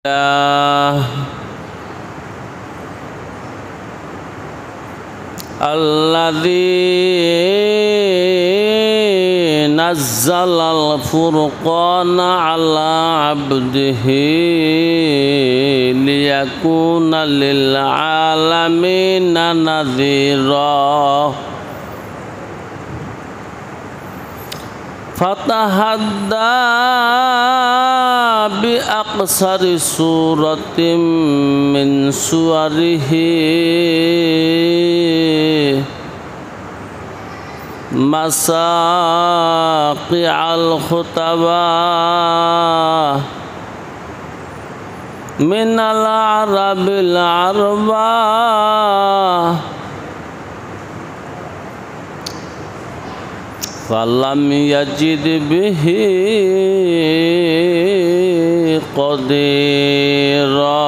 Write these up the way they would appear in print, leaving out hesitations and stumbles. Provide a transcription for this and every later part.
الذي نزل الفرقان على عبده ليكون للعالمين نذيرا فتحدى بأقصر سورة من سوره مساقع الخطباء من العرب العربا فلم يجد به قديرا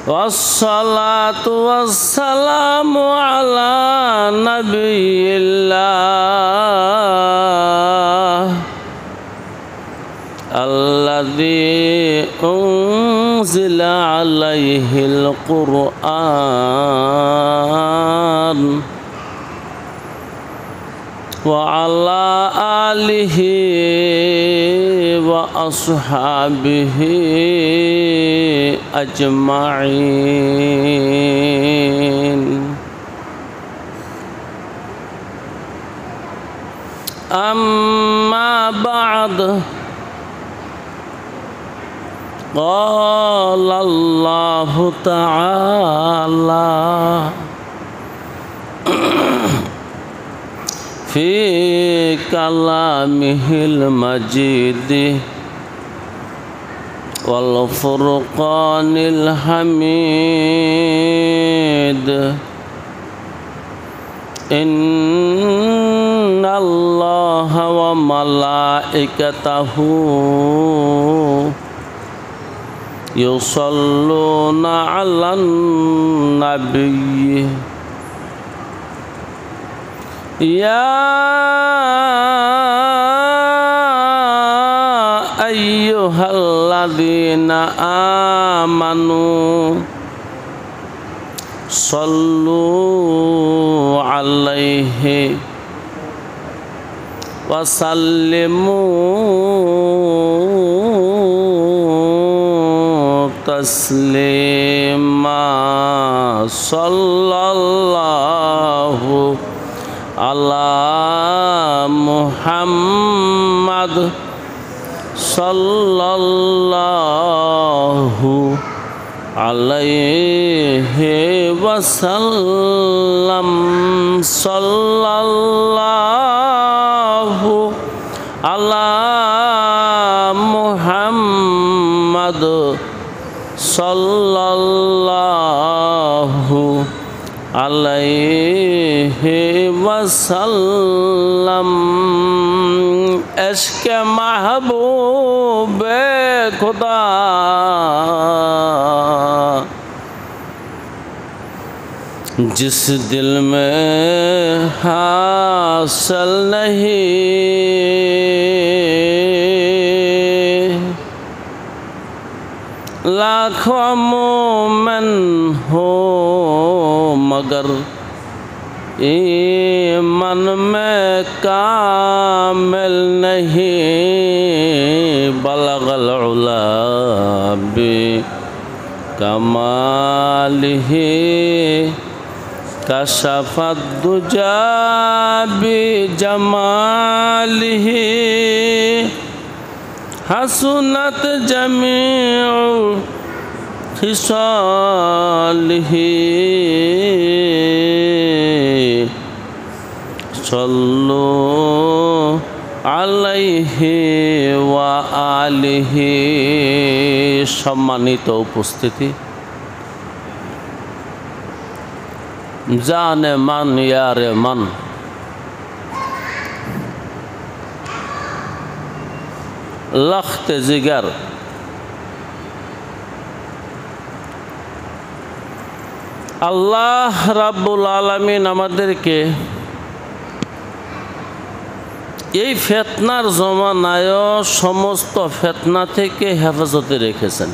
والصلاة والسلام على نبي الله الذي أنزل عليه القرآن وعلى آله وأصحابه أجمعين أما بعد قال الله تعالى في كلامه المجيد والفرقان الحميد إن الله وملائكته يصلون على النبي يا أيها الذين آمنوا صلوا عليه وسلموا تسليما صلى الله على محمد صلى الله عليه وسلم صلى الله على محمد صلى الله عليه वसल्लम इश्क़ महबूब खुदा जिस दिल में हासिल नहीं लाखों मोमिन हो मगर ईमान में कामिल नहीं बलगल उला बि कमालिही कशफत दुजा बि जमालिही हसनत जमीउ खिसालिही सल्लु आलैहि व आलिहि। सम्मानित उपस्थिति, जाने मन यारे मन, लख्त जिगर, আল্লাহ রাব্বুল আলামিন আমাদেরকে এই ফিতনার জমানায়ও সমস্ত ফিতনা থেকে হেফাজতে রেখেছেন।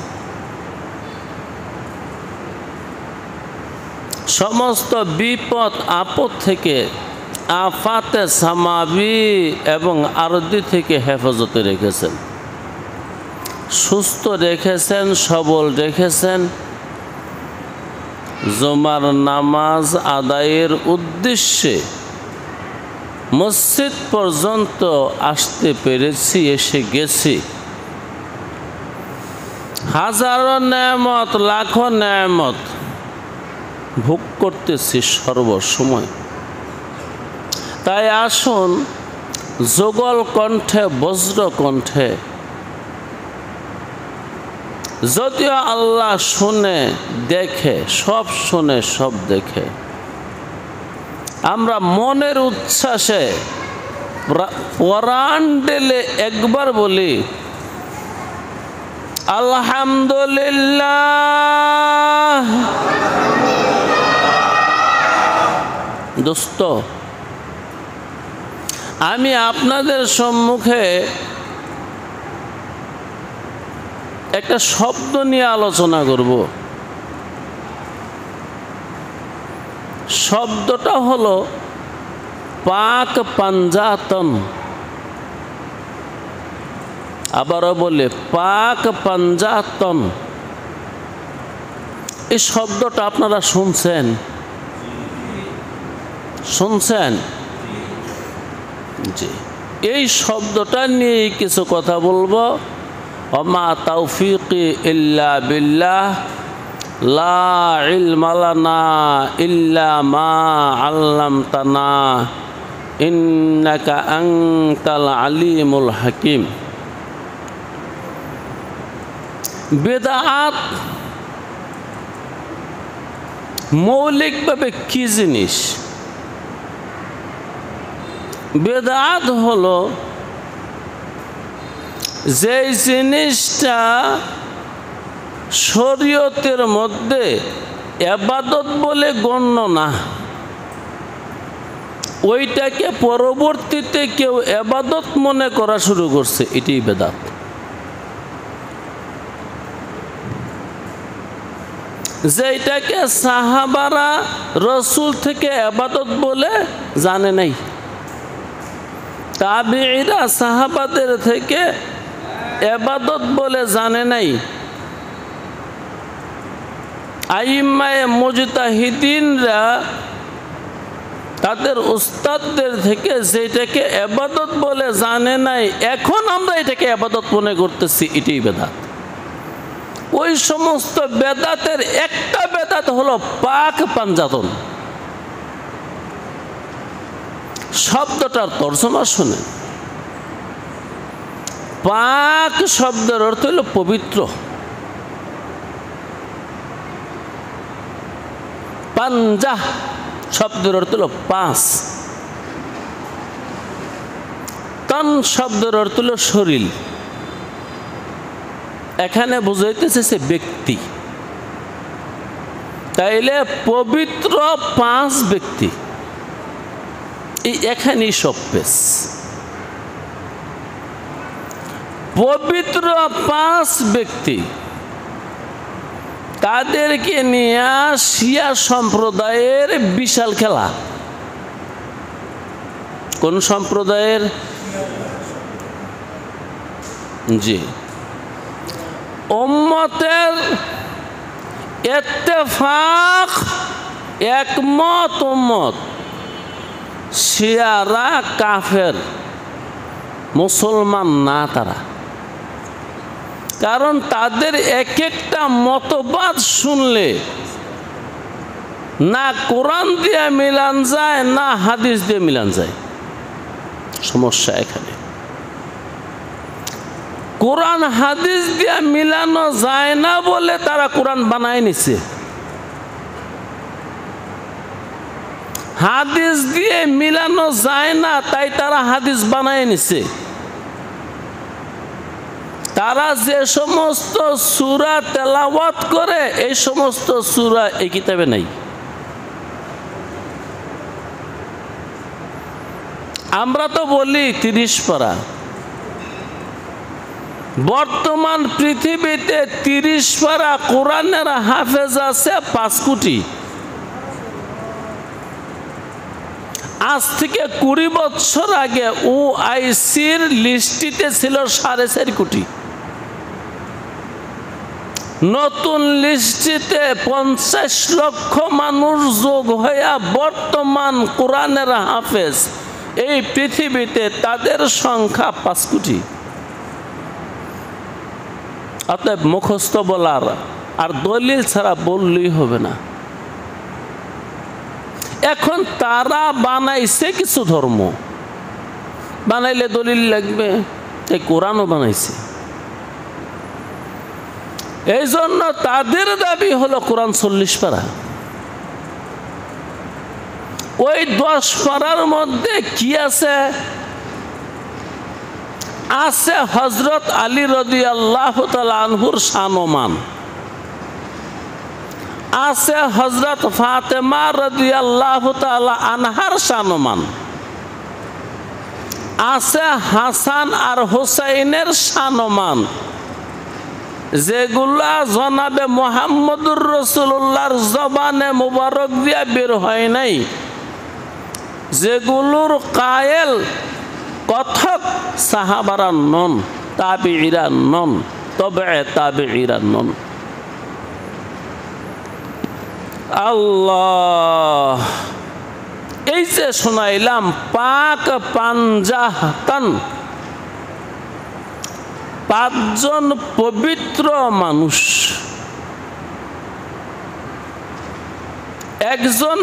সমস্ত বিপদ আপদ থেকে, আফাতে সামাবি এবং আরদি থেকে হেফাজতে রেখেছেন, সুস্থ রেখেছেন, সবল রেখেছেন। জুমার নামাজ আদায়ের উদ্দেশ্যে মসজিদ পর্যন্ত আসতে পেরেছি, এসে গেছি। হাজারো নেয়ামত, লাখো নেয়ামত ভোগ করতেছি সর্বসময়। তাই আসুন যুগল কণ্ঠে, বজ্র কণ্ঠে, যদিও আল্লাহ শুনে দেখে, সব শুনে সব দেখে, আমরা মনের উচ্ছ্বাসে প্রাণ ঢেলে একবার বলি আলহামদুলিল্লাহ। দোস্ত, আমি আপনাদের সম্মুখে একটা শব্দ নিয়ে আলোচনা করব। শব্দটা হলো পাক পাঞ্জাতন। আবারও বলে পাক পাঞ্জাতন। এই শব্দটা আপনারা শুনছেন? শুনছেন? জি। এই শব্দটা নিয়ে কিছু কথা বলবো। ওমা তাওফিকি ইল্লা বিল্লাহ, লা ইলমা লানা ইল্লা মা আল্লামতানা, ইন্নাকা আনতাল আলিমুল হাকিম। বেদাত মৌলিকভাবে কি জিনিস? বেদাত হলো যে জিনিসটা শরীয়তের মধ্যে ইবাদত বলে গণ্য না, ওইটাকে পরবর্তীতে কেউ ইবাদত মনে করা শুরু করছে, এটাই বেদাত। যেটাকে সাহাবারা রসুল থেকে ইবাদত বলে জানে নাই, তাবিঈরা সাহাবাদের থেকে ইবাদত বলে জানে নাই, আইম্মায়ে মুজতাহিদিনরা তাদের উস্তাদদের থেকে যেটাকে ইবাদত বলে জানে নাই, এখন আমরা এটাকে ইবাদত মনে করতেছি, এটাই বেদাত। ওই সমস্ত বেদাতের একটা বেদাত হলো পাক পাঞ্জাতন। শব্দটার তর্জমা শুনেন। পাক শব্দের অর্থ হলো পবিত্র। পাঞ্জা শব্দের অর্থ হলো পাঁচ। তন শব্দের অর্থ হলো শরীর। এখানে বুঝাইতেছে সে ব্যক্তি। তাইলে পবিত্র পাঁচ ব্যক্তি, এখানেই সব পেশ। পবিত্র পাঁচ ব্যক্তি, তাদেরকে নিয়ে শিয়া সম্প্রদায়ের বিশাল খেলা। কোন সম্প্রদায়ের? জি। উম্মতের ইত্তেফাক, একমত উম্মত, শিয়ারা কাফের, মুসলমান না তারা। কারণ তাদের এক একটা মতবাদ শুনলে না কোরআন দিয়ে মিলান যায়, না হাদিস দিয়ে মিলান যায়। সমস্যা এখানে। কোরআন হাদিস দিয়ে মিলানো যায় না বলে তারা কোরআন বানায় নিছে। হাদিস দিয়ে মিলানো যায় না, তাই তারা হাদিস বানায় নিছে। তারা যে সমস্ত সূরা তেলাওয়াত করে, এই সমস্ত সূরা এই কিতাবে নাই। আমরা তো বলি 30 পারা, বর্তমান পৃথিবীতে 30 পারা কোরআনের হাফেজ আছে 5 কোটি। আজ থেকে 20 বছর আগে ওআইসির লিস্টিতে ছিল 4.5 কোটি। নতুন লিস্টিতে 50 লক্ষ মানুষ যোগ হইয়া বর্তমান কোরআনের হাফেজ এই পৃথিবীতে তাদের সংখ্যা 5 কোটি। অতএব মুখস্থ বলার আর দলিল ছাড়া বললেই হবে না। এখন তারা বানাইছে কিছু ধর্ম, বানাইলে দলিল লাগবে, এই কোরআনও বানাইছে। এই জন্য তাদের দাবি হলো কোরআন 40 পারা। ওই 10 পারার মধ্যে কি আছে? আছে হযরত আলী রাদিয়াল্লাহু তাআলা আনহুর শানমান, আছে হযরত ফাতেমা রাদিয়াল্লাহু তাআলা আনহার শানমান, আছে হাসান আর হুসাইনের শানমান, যেগুলা জনাবে মুহাম্মদুর রাসূলুল্লাহর জবানে মুবারক দিয়া বের হয় নাই, যেগুলোর কায়েল কথক সাহাবারা নন, তাবিঈরা নন, তবে তাবিঈরা নন। আল্লাহ, এই যে শোনাইলাম পাক পাঞ্জাহতান, 5 জন পবিত্র মানুষ, একজন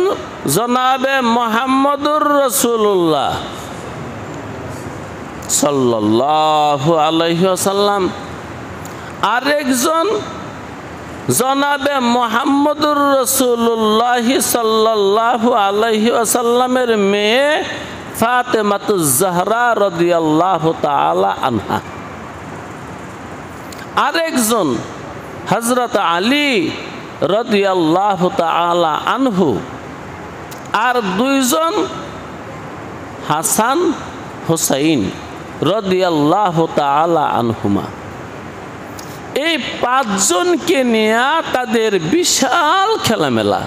জনাবে মুহাম্মদুর রাসূলুল্লাহ সাল্লাল্লাহু আলাইহি ওয়াসাল্লাম, আরেকজন জনাবে মুহাম্মদুর রাসূলুল্লাহ সাল্লাল্লাহু আলাইহি ওয়াসাল্লামের মেয়ে ফাতেমাতুজ জাহরা রাদিয়াল্লাহু তাআলা আনহা, আরেকজন হযরত আলী রাদিয়াল্লাহু তাআলা আনহু, আর 2 জন হাসান হুসাইন রাদিয়াল্লাহু তাআলা আনহুমা। এই 5 জনকে নিয়ে তাদের বিশাল খেলামেলা।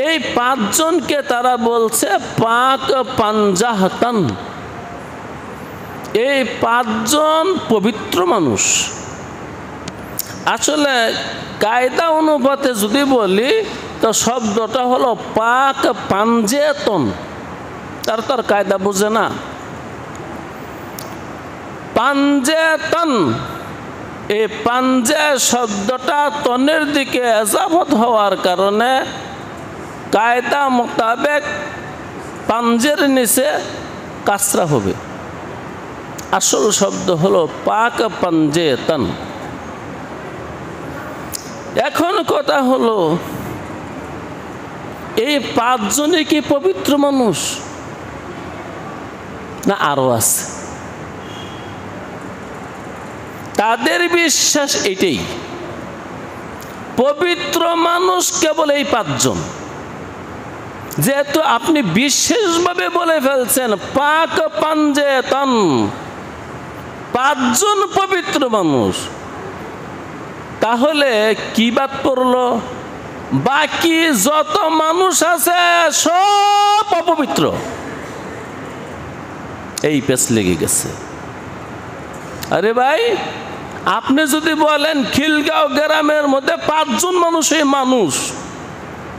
এই 5 জনকে তারা বলছে পাক পাঞ্জাহতান, এই 5 জন পবিত্র মানুষ। আসলে কায়দা অনুপাতে যদি বলি তো শব্দটা হলো পাক পাঞ্জেতন, তার কায়দা বুঝে না। পাঞ্জেতন, এই পাঞ্জে শব্দটা তনের দিকে এজাবত হওয়ার কারণে কায়দা মোতাবেক পাঞ্জের নিচে কাসরা হবে। আসল শব্দ হলো পাক পাঞ্জেতন। এখন কথা হলো এই 5 জনই কি পবিত্র মানুষ না আরো আছে? তাদের বিশ্বাস এটাই, পবিত্র মানুষ কেবল এই 5 জন। যেহেতু আপনি বিশেষভাবে বলে ফেলছেন পাক পাঞ্জেতন, 5 জন পবিত্র মানুষ, তাহলে কি বাদ পড়লো? বাকি যত মানুষ আছে সব অপবিত্র। এই পেছ লেগে গেছে। আরে ভাই, আপনি যদি বলেন খিলগাঁও গ্রামের মধ্যে 5 জন মানুষ এই মানুষ,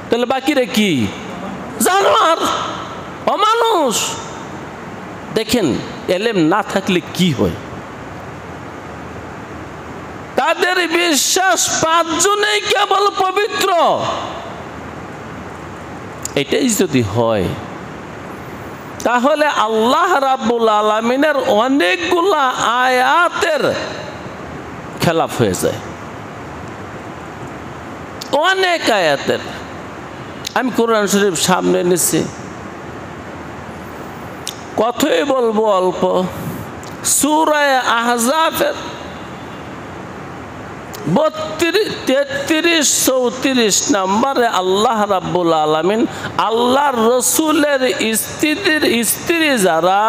তাহলে বাকিরা কি? জানোয়ার, অমানুষ। দেখেন এলেম না থাকলে কি হয়। তাদের বিশ্বাস 5 জনেই কেবল পবিত্র। এটাই যদি হয় তাহলে আল্লাহ রাব্বুল আলামিনের অনেকগুলা আয়াতের খেলাফ হয়ে যায়, অনেক আয়াতের। আমি কোরআন শরীফ সামনে নিচ্ছি, কথাই বলবো অল্প। সূরা আহজাবের 33-34 নম্বরে আল্লাহ রাব্বুল আলামিন আল্লাহর রসুলের স্ত্রী যারা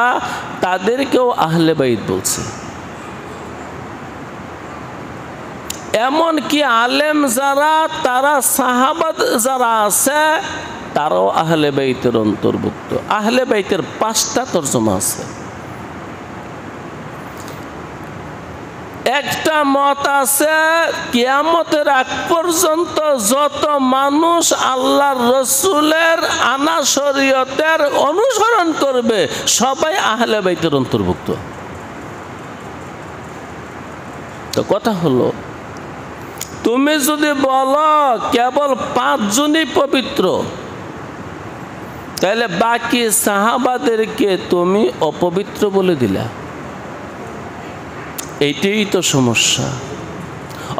তাদেরকেও আহলে বাইত বলছে। এমনকি আলেম যারা তারা সাহাবা যারা আছে তারাও আহলে বাইতের অন্তর্ভুক্ত। আহলে বাইতের 5টা তরজমা আছে। একটা মত আছে কিয়ামতের আগ পর্যন্ত যত মানুষ আল্লাহর রসুলের আনা শরীয়তের অনুসরণ করবে সবাই আহলে বাইতের অন্তর্ভুক্ত। তো কথা হলো, তুমি যদি বলো কেবল 5 জনই পবিত্র, তাহলে বাকি সাহাবাদেরকে তুমি অপবিত্র বলে দিলা। এইটাই তো সমস্যা।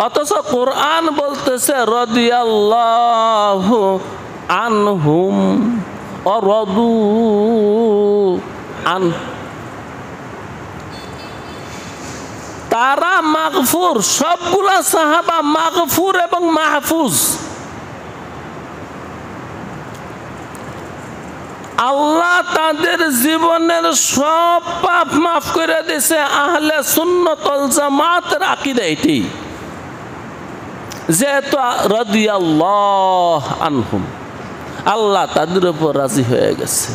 অথচ কোরআন বলতেছে রাদিয়াল্লাহু আনহুম ওয়া রাদু আন, তারা মাগফুর, সবগুলা সাহাবা মাগফুর এবং মাহফুজ। আল্লাহ তাদের জীবনের সব পাপ মাফ করে দিয়েছে। আহলে সুন্নাত ওয়াল জামাতের আকীদা এটি, যেহেতু রাদিয়াল্লাহু আনহুম, আল্লাহ তাদের উপর রাজি হয়ে গেছে।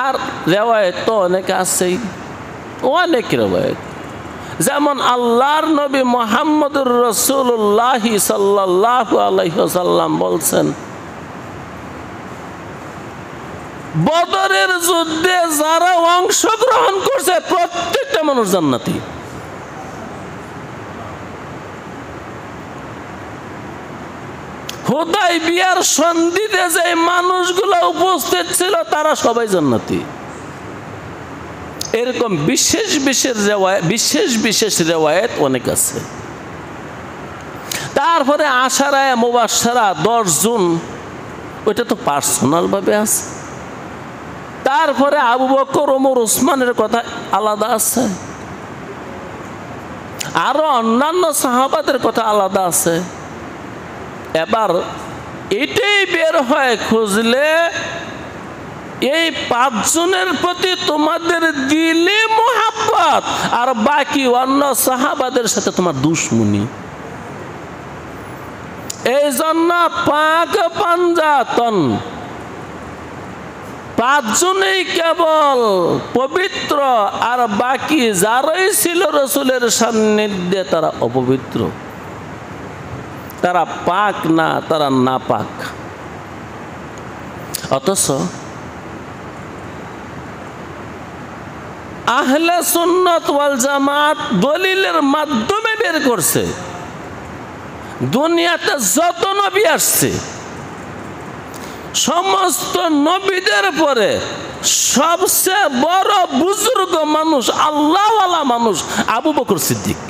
আর রিওয়ায়াত তো অনেক আছেই, অনেক রিওয়ায়াত, যেমন আল্লাহর নবী মুহাম্মদুর রাসূলুল্লাহ সাল্লাল্লাহু আলাইহি ওয়াসাল্লাম বলছেন, বদরের যুদ্ধে যারা অংশগ্রহণ করছে প্রত্যেকটা মানুষ জান্নাতি। হুদায়বিয়ার সন্ধিতে যে মানুষগুলো উপস্থিত ছিল তারা সবাই জান্নাতি। এরকম বিশেষ রিওয়ায়াত অনেক আছে। তারপরে আশারায়ে মুবাশশারা 10 জন, ওইটা তো পার্সোনাল ভাবে আছে। তারপরে আবু বকর, ওমর, ওসমানের কথা আলাদা আছে, আরো অন্যান্য সাহাবাদের কথা আলাদা আছে। এবার এটাই বের হয় খুঁজলে এই 5 জনের প্রতি তোমাদের দিলে মোহাব্বত, আর বাকি অন্য সাহাবাদের সাথে তোমার দুশমনি। এই জন্য পাক পাঞ্জাতন 5 জনেই কেবল পবিত্র, আর বাকি যারাই ছিল রসুলের সান্নিধ্যে তারা অপবিত্র, তারা পাক না, তারা নাপাক। অথচ আহলে সুন্নাত ওয়াল জামাত দলিলের মাধ্যমে বের করছে, দুনিয়াতে যত নবী আসছে সমস্ত নবীদের পরে সবচেয়ে বড় বুজুর্গ মানুষ, আল্লাহওয়ালা মানুষ আবু বকর সিদ্দিক।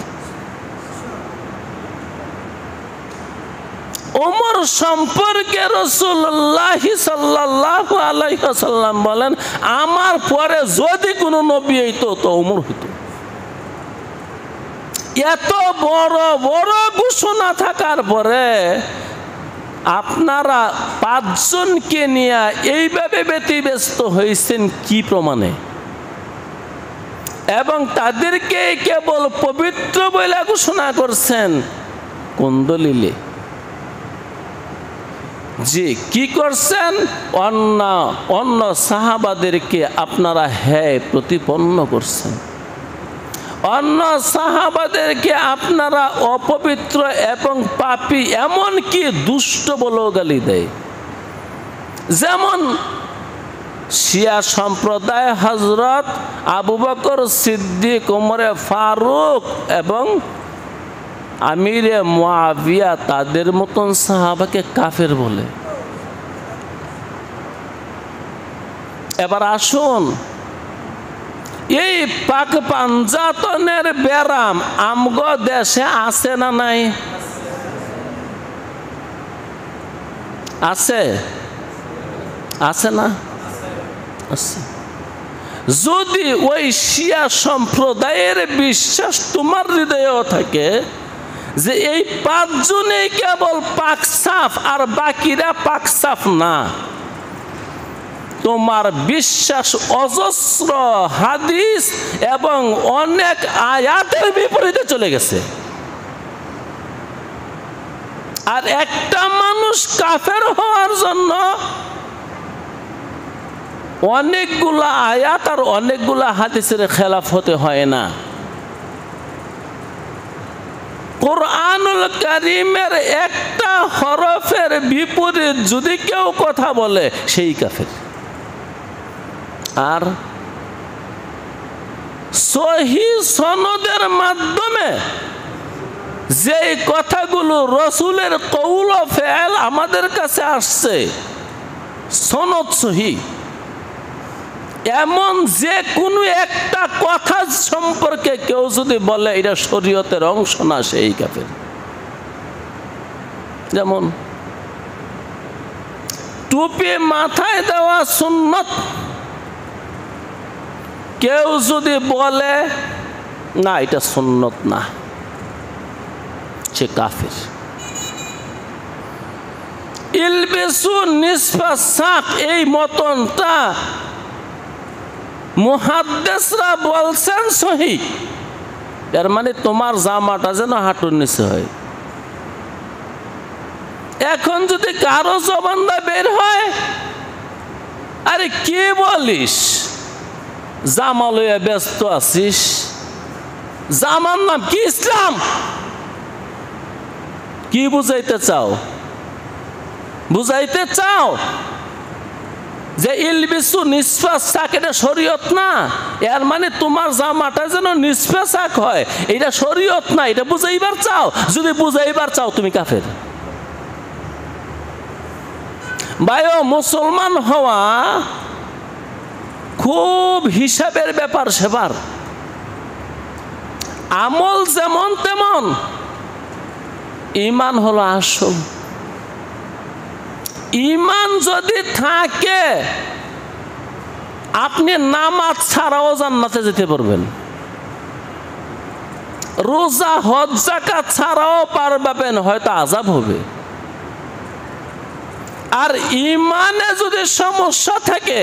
ওমর সম্পর্কে রাসূলুল্লাহ সাল্লাল্লাহু আলাইহি ওয়াসাল্লাম বলেন, আমার পরে যদি কোনো নবী হইতো তো ওমর হইতো। এত বড় বড় ঘোষণা থাকার পরে আপনারা 5 জনকে নিয়ে এইভাবে ব্যতিব্যস্ত হয়েছেন কি প্রমাণে? এবং তাদেরকে কেবল পবিত্র বলে ঘোষণা করছেন কোন দলিলে? যে কি করছেন, অন্য সাহাবাদেরকে আপনারা হ্যাঁ প্রতিপন্ন করছেন, অন্য সাহাবাদেরকে আপনারা অপবিত্র এবং পাপী এমনকি দুষ্ট বলেও গালি দেয়। যেমন শিয়া সম্প্রদায় হযরত আবু বকর সিদ্দিক, ওমরে ফারুক এবং আমিরে মুআবিয়া তাদের মতন সাহাবাকে কাফের বলে। এবার আসুন, এই পাক পাঞ্জাতনের ব্যারাম আমগো দেশে আছে না নাই? আছে, আছে না? আছে। যদি ওই শিয়া সম্প্রদায়ের বিশ্বাস তোমার হৃদয়েও থাকে যে এই পাঁচজনেই কেবল পাক সাফ আর বাকিরা পাক সাফ না। তোমার বিশ্বাস অজস্র হাদিস এবং অনেক আয়াতের বিপরীতে চলে গেছে। আর একটা মানুষ কাফের হওয়ার জন্য অনেকগুলা আয়াত আর অনেকগুলা হাদিসের খেলাফ হতে হয় না। কুরআনুল কারীমের একটা হরফের বিপরীত যদি কেউ কথা বলে সেই কাফের। আর সহিহ সনদের মাধ্যমে যে কথাগুলো রসুলের কৌল ও ফেল আমাদের কাছে আসছে, সনদ সহিহ, এমন যে কোনো একটা কথা সম্পর্কে কেউ যদি বলে এটা শরীয়তের অংশ না, সেই কাফের। যেমন টুপি মাথায় দেওয়া সুন্নত, কেউ যদি বলে না এটা সুন্নত না, সে কাফের। ইলবিসু নিসফা সাক, এই মতনটা মুহাদ্দিসরা বলছেন সহিহ, এর মানে তোমার জামাটা যেন হাঁটুর নিচে হয়। এখন যদি কারো জবানটা বের হয়, আরে কি বলিস, জামা লইয়া ব্যস্ত আছিস, জামার নাম কি ইসলাম, কি বুঝাইতে চাও? বুঝাইতে চাও যে ইলবিসু নিসফা সাক এটা শরীয়ত না, এর মানে তোমার জামাটা যেন নিসফা সাক হয়, এটা শরীয়ত না, এটা বুঝাইবার চাও? যদি বুঝাইবার চাও তুমি কাফের। ভাইও, মুসলমান হওয়া খুব হিসাবের ব্যাপার সেবার। আমল যেমন তেমন, ঈমান হলো আসল। ঈমান যদি থাকে, আপনি নামাজ ছাড়াও জান্নাতে যেতে পারবেন, রোজা হজ যাকাত ছাড়াও পারবেন, হয়তো আযাব হবে। আর ঈমানে যদি সমস্যা থাকে,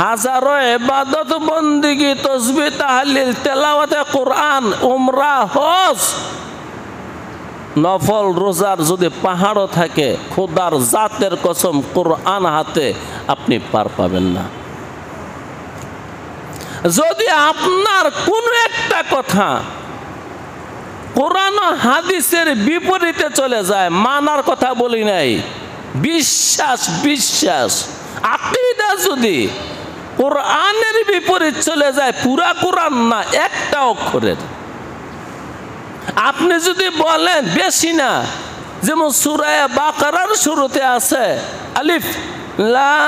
হাজারো ইবাদত বন্দেগী, তাসবিহ তাহলিল, তেলাওয়াতে কোরআন, উমরা, হজ, নফল রোজার যদি পাহাড়ও থাকে, খোদার জাতের কসম কোরআন হাতে আপনি পার পাবেন না। যদি আপনার কোনো একটা কথা কোরআন হাদিসের বিপরীতে চলে যায়, মানার কথা বলি নাই, বিশ্বাস আকীদা যদি কোরআনের বিপরীত চলে যায়, পুরা কোরআন না, একটা অক্ষরের, আপনি যদি বলেন বেশি না, যেমন সূরা বাকারার শুরুতে আছে আলিফ লাম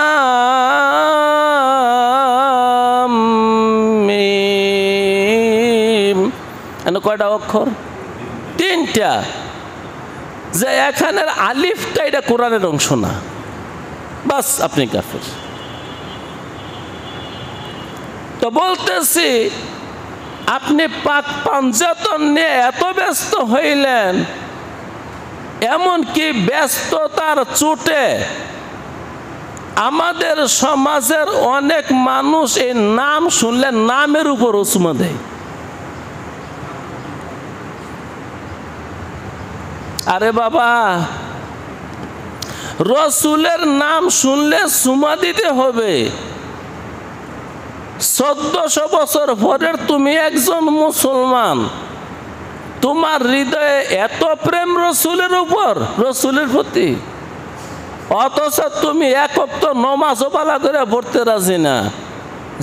মিম, এখানে কয়টা অক্ষর? তিনটা। যে এখানের আলিফটা এটা কোরআনের অংশ না, বাস আপনি কাফের। তো বলতেছি, আপনি পাক পাঞ্জাতন নিয়ে এত ব্যস্ত হইলেন, এমনকি ব্যস্ততার চোটে আমাদের সমাজের অনেক মানুষ এই নাম শুনলে নামের উপর চুমা দেয়। আরে বাবা, রসুলের নাম শুনলে চুমা দিতে হবে। 1400 বছর পরের তুমি একজন মুসলমান, তোমার হৃদয়ে এত প্রেম রসুলের উপর, রসুলের প্রতি, অথচ তুমি এক ওয়াক্ত নামাজও পালা করে পড়তে রাজি না।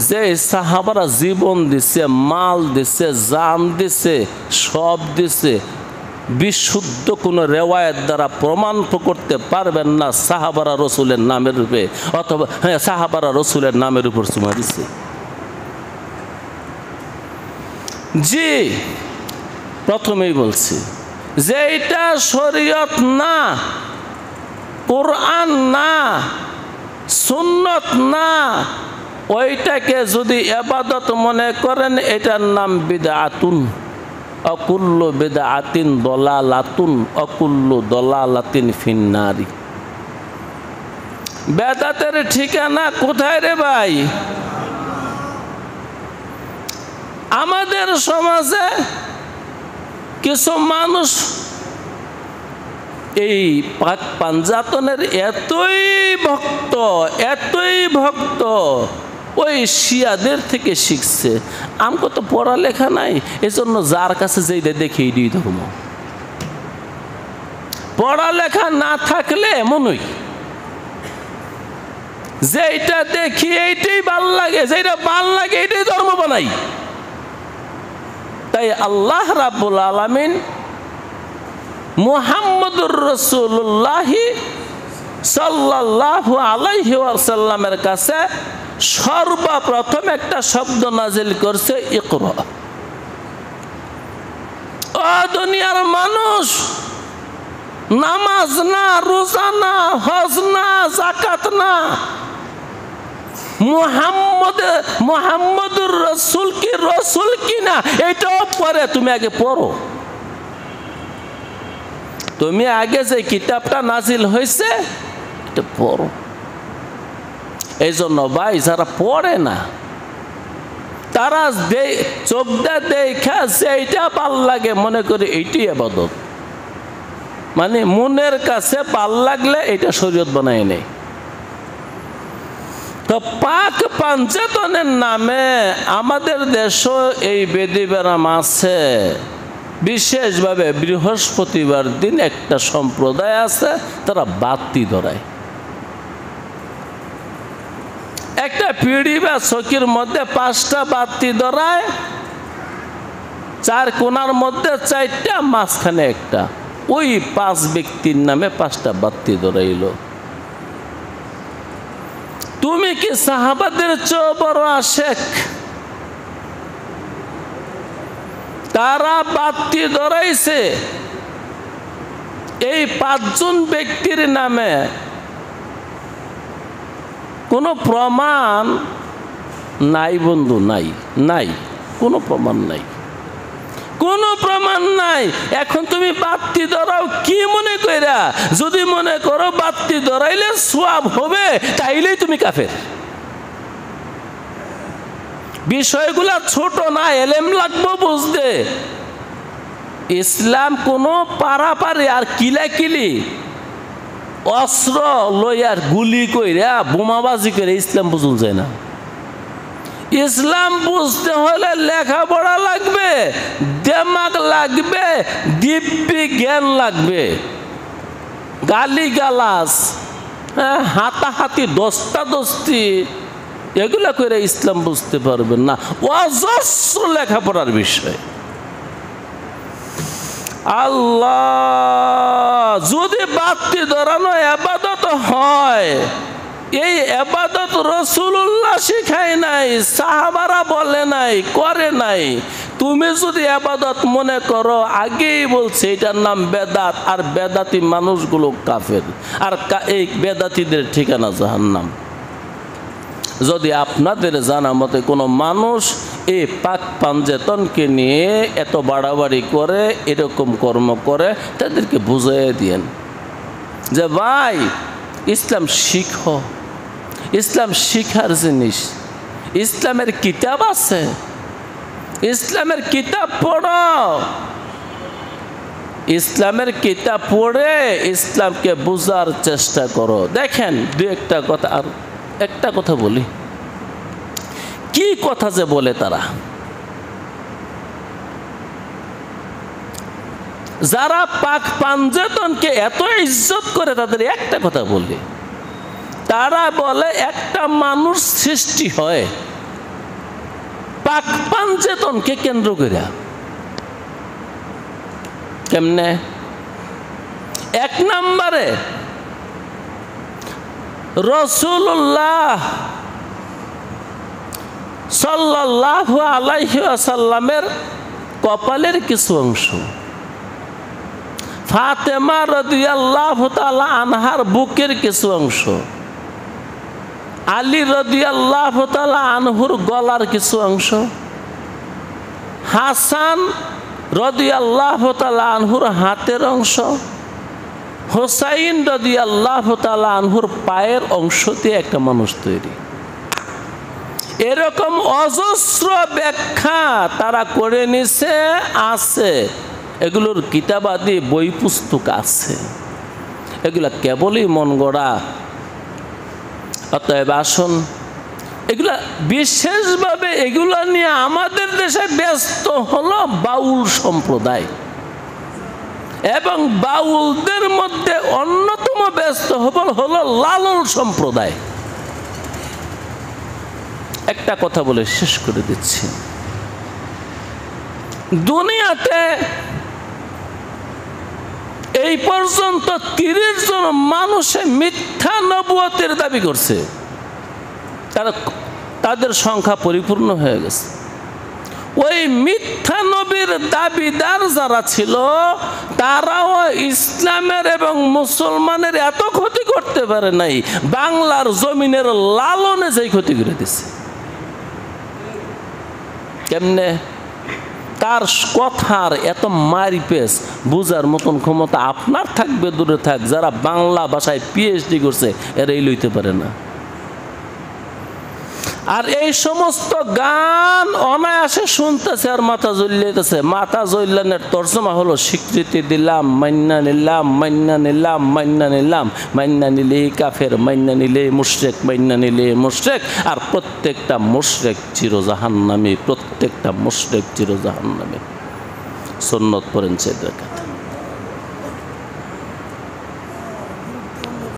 যে সাহাবারা জীবন দিছে, মাল দিছে, জান দিছে, সব দিছে, বিশুদ্ধ কোনো রেওয়ায়েত দ্বারা প্রমাণ করতে পারবেন না সাহাবারা রসুলের নামের রূপে, অথবা হ্যাঁ সাহাবারা রসুলের নামের উপর চুমা দিছে। জি, প্রথমেই বলছি যে এটা শরীয়ত না, কোরআন না, সুন্নত না, ওইটাকে যদি ইবাদত মনে করেন, এটার নাম বিদআতুন। অকুল্লু বিদআতিন দলালাতুন অকুল্লু দলালাতিন ফিন্নারি। বেদাতের ঠিকানা কোথায় রে ভাই? আমাদের সমাজে কিছু মানুষ এই পাক পাঞ্জাতনের এতই ভক্ত ওই শিয়াদের থেকে শিখছে। আমাকে তো পড়ালেখা নাই, এজন্য যার কাছে যেই দেখি এই ধর্ম। পড়ালেখা না থাকলে এমনই, যেটা দেখি এইটাই ভাল লাগে, যেটা ভাল লাগে এইটাই ধর্ম বানাই। তাই আল্লাহ রাব্বুল আলামিন মুহাম্মদুর রাসূলুল্লাহ সাল্লাল্লাহু আলাইহি ওয়াসাল্লামের কাছে সর্বপ্রথম একটা শব্দ নাজিল করছে, ইকরা। ও দুনিয়ার মানুষ, নামাজ না, রোজা না, হজ না, যাকাত না, মুহাম্মদুর রাসূল কি রাসূল কিনা এটাও পরে তুমি আগে পড়ো। তুমি আগে যে কিতাবটা নাজিল হয়েছে এটা পড়ো। এই জন্য ভাই যারা পড়ে না তারা চোখটা দেখা যেটা ভাল লাগে মনে করে এইটাই ইবাদত, মানে মনের কাছে ভাল লাগলে এটা শরীয়ত বানায় নেই। তো পাক পাঞ্জাতনের নামে আমাদের দেশও এই বেদি ব্যারাম আছে। বিশেষভাবে বৃহস্পতিবার দিন একটা সম্প্রদায় আছে, তারা বাতি ধরায়। একটা পিঁড়ি বা চকির মধ্যে 5টা বাতি ধরায়, 4 কোণার মধ্যে 4টা, মাঝখানে একটা। ওই 5 ব্যক্তির নামে 5টা বাতি ধরাইল। তুমি কি সাহাবাদের চেয়ে বড় আশেক? তারা বাতি ধরাইছে এই 5 জন ব্যক্তির নামে। কোনো প্রমাণ নাই বন্ধু, নাই কোনো প্রমাণ নাই, কোনো প্রমাণ নাই। এখন তুমি বাতি ধরাও কি মনে কইরা? যদি মনে করো বাতি ধরাইলে সওয়াব হবে, তাইলেই তুমি কাফের। বিষয়গুলা ছোট না, এলেম লাগবে বুঝতে। ইসলাম কোনো পারাপারি আর কিলাকিলি অস্ত্র লইয়ার গুলি কইরা বোমাবাজি করে ইসলাম বুঝুন যায় না। ইসলাম বুঝতে হলে লেখাপড়া লাগবে, দিমাগ লাগবে, দিব্যি জ্ঞান লাগবে। গালিগালাজ, হাতাহাতি, দস্তাদস্তি এগুলা করে ইসলাম বুঝতে পারবেন না। অজস্র লেখাপড়ার বিষয়। আল্লাহ, যদি বাতি ধরানো ইবাদত হয়, এই ইবাদত রাসূলুল্লাহ শিখায় নাই, সাহাবারা বলে নাই, করে নাই। তুমি যদি ইবাদত মনে করো, আগেই বলছে এটার নাম বেদাত, আর বেদাতি মানুষগুলো কাফের, আর এই বেদাতিদের ঠিকানা জাহান্নাম। যদি আপনাদের জানা মতে কোনো মানুষ এই পাক পাঞ্জাতনকে নিয়ে এত বাড়াবাড়ি করে, এরকম কর্ম করে, তাদেরকে বুঝিয়ে দিয়েন যে ভাই ইসলাম শিখো, ইসলাম শিখার জিনিস, ইসলামের কিতাব আছে, ইসলামের কিতাব পড়ো, ইসলামের কিতাব পড়ে ইসলামকে বোঝার চেষ্টা করো। দেখেন একটা কথা বলি, কি কথা যে বলে তারা, যারা পাক পাঞ্জাতনকে এত ইজ্জত করে, তাদের একটা কথা বলি, তারা বলে একটা মানুষ সৃষ্টি হয় পাক পাঞ্জাতনকে কেন্দ্র করে। কেমনে? 1 নম্বরে রাসূলুল্লাহ সাল্লাল্লাহু আলাইহি ওয়াসাল্লামের কপালের কিছু অংশ, ফাতেমা রাদিয়াল্লাহু তাআলা আনহার বুকের কিছু অংশ, আলী রাদিয়াল্লাহু তাআলা আনহুর গলার কিছু অংশ, হাসান রাদিয়াল্লাহু তাআলা আনহুর হাতের অংশ, হোসাইন রাদিয়াল্লাহু তাআলা আনহুর পায়ের অংশ দিয়ে একটা মানুষ তৈরি। এরকম অজস্র ব্যাখ্যা তারা করে নিছে, আছে এগুলোর কিতাবাদি বই পুস্তক আছে, এগুলা কেবলই মন গড়া। অতএব আসুন এগুলা বিশেষভাবে এগুলা নিয়ে আমাদের দেশে ব্যস্ত হলো বাউল সম্প্রদায়, এবং বাউলদের মধ্যে অন্যতম ব্যস্ত হলো লালন সম্প্রদায়। একটা কথা বলে শেষ করে দিচ্ছি, দুনিয়াতে এই পর্যন্ত 30 জন মানুষে মিথ্যা নবুয়তের দাবি করছে, তাদের সংখ্যা পরিপূর্ণ হয়ে গেছে। ওই মিথ্যা নবীর দাবিদার যারা ছিল তারাও ইসলামের এবং মুসলমানের এত ক্ষতি করতে পারে নাই, বাংলার জমিনের লালনে যেই ক্ষতি করে দিছে। কেমনে? তার কথার এত মারিপেস বুঝার মতন ক্ষমতা আপনার থাকবে, দূরে থাক, যারা বাংলা ভাষায় পিএইচডি করছে এরাই লইতে পারে না। আর এই সমস্ত গান অনায়াসে শুনতেছে আর মাথা জ্বলিয়েছে। মাথা জ্বলানোর তর্জমা হলো স্বীকৃতি দিলাম, মান্না নিলাম, মান্না নিলাম, মান্না নিলাম, মান্না নিলে কাফের, মান্না নিলে মুশরিক, মান্না নিলে মুশরিক। আর প্রত্যেকটা মুশরিক চিরজাহান্নামী, প্রত্যেকটা মুশরিক চিরজাহান্নামী। সুন্নত পড়েন সে দেখা।